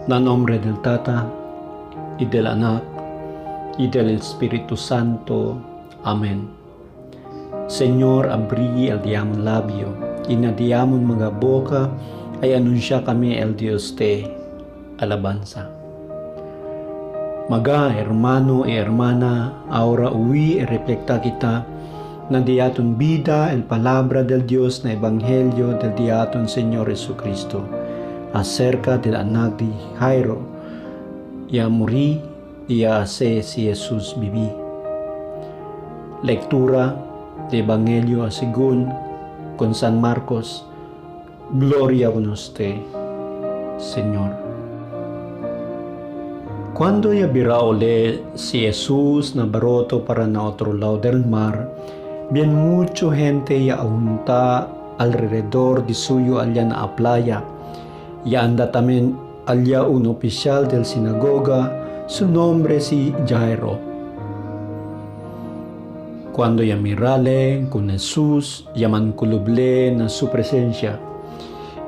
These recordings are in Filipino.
Na nombre del Tata, y del Anak, y del Espíritu Santo. Amen. Señor, abri el diamon labio, y na diamon mga boca, ay anunsya kami el Dios te alabanza. Maga, hermano y hermana, ahora uwi e reflecta kita na diaton vida el palabra del Dios na Evangelio del diaton Señor Jesucristo acerca del anak de Jairo, ya morí y ya sé si Jesús viví. Lectura de Evangelio según con San Marcos. Gloria a usted, Señor. Cuando ya viraole si Jesús nabaroto para na otro lado del mar, bien mucha gente ya junta alrededor de suyo allá na playa. Y anda también allá un oficial del sinagoga, su nombre si Jairo. Cuando ya mirale con Jesús, ya manculuble na su presencia,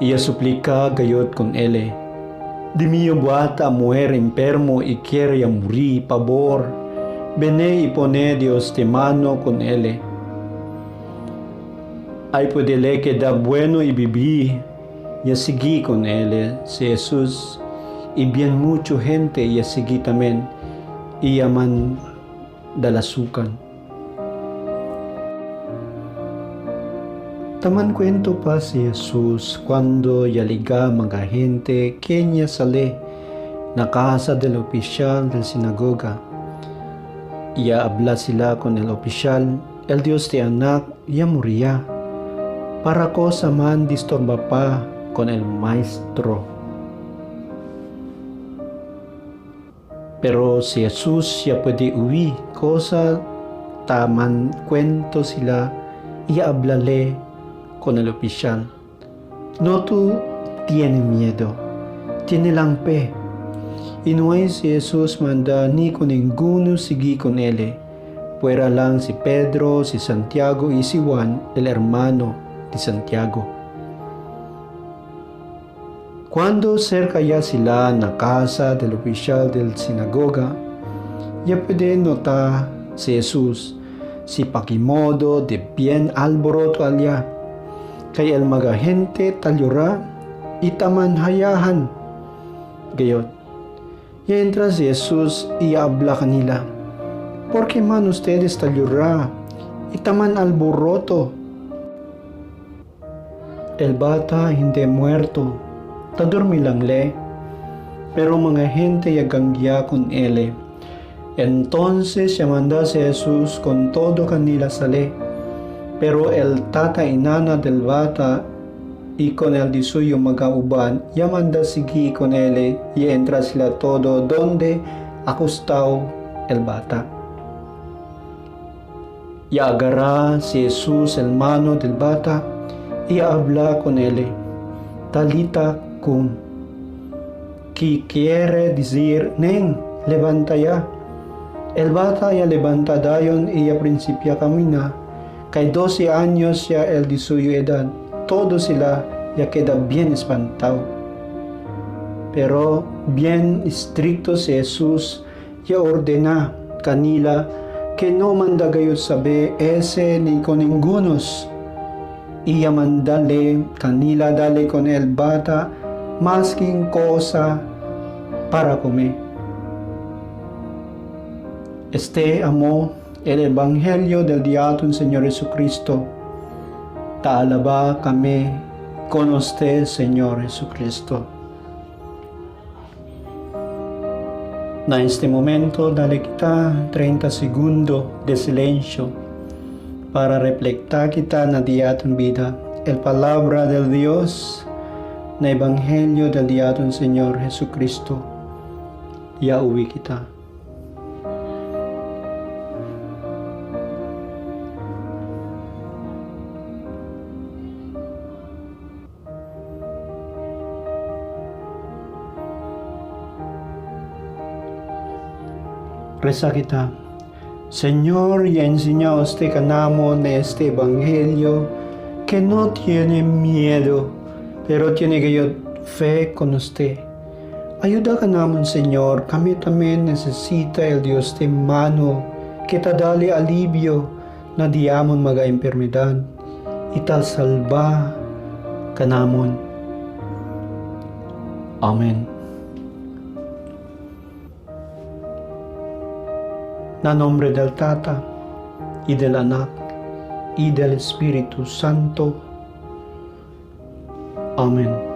y ya suplica gayot con él, di mio buata mujer enfermo y quiere ya morir, pavor, vene y pone Dios de mano con él. Ay puede le que da bueno y vivir, ya seguí con él, si Jesús, y bien mucha gente ya seguí también, y llaman dalasukan. Taman kwento pa si Jesus cuando ya liga mga gente kenya sale na casa del oficial del sinagoga. Ya habla sila con el oficial, el Dios de anak ya moría. Para cosa man disturba pa con el maestro. Pero si Jesus ya puede huir, cosa taman kwento sila, ya hablale con el oficial. No tú tiene miedo, tiene lang fe. Y no es si Jesús manda ni con ninguno seguir con él, fuera lang si Pedro, si Santiago y si Juan, el hermano de Santiago. Cuando cerca ya sila na casa del oficial del sinagoga, ya puede notar si Jesús si pakimodo de bien alboroto allá, kay el mga gente talyura itaman hayahan. Gayon, ya entra si Jesús y habla kanila, ¿por qué man ustedes talyura? Itaman alboroto. El bata hindi muerto, tadurmi lang le, pero mga gente ya gangya con él. Entonces ya manda si Jesús con todo kanila sale, pero el tata y nana del bata y con el de suyo magauban ya manda sigi con él y entra sila todo donde acostado el bata. Ya agarra si Jesús el mano del bata y habla con él, Talita cum, que quiere decir, nen, levanta ya. El bata ya levanta dayon y ya principia camina. Kay 12 años ya el de suyo edad, todo sila ya queda bien espantado. Pero bien estricto si Jesús ya ordena kanila que no manda gayot sabi ese ni con ningunos. Y ya mandale kanila dale con el bata masking cosa para comer. Este amo el Evangelio del diaton Señor Jesucristo. Taalaba kami con usted, Señor Jesucristo. Na este momento, dale kita 30 segundos de silencio para reflectar kita na diaton vida, el palabra del Dios, na Evangelio del diaton Señor Jesucristo. Ya uwi kita. Reza kita. Señor, y enseña usted canamo en este evangelio que no tiene miedo, pero tiene que yo fe con usted. Ayuda ka namin, Señor. Kami también necesita el Dios de mano que te dale alivio na diamon mga enfermedad. Ita salva ka namon. Amen. Na nombre del Tata, y del Anak, y del Espíritu Santo. Amen.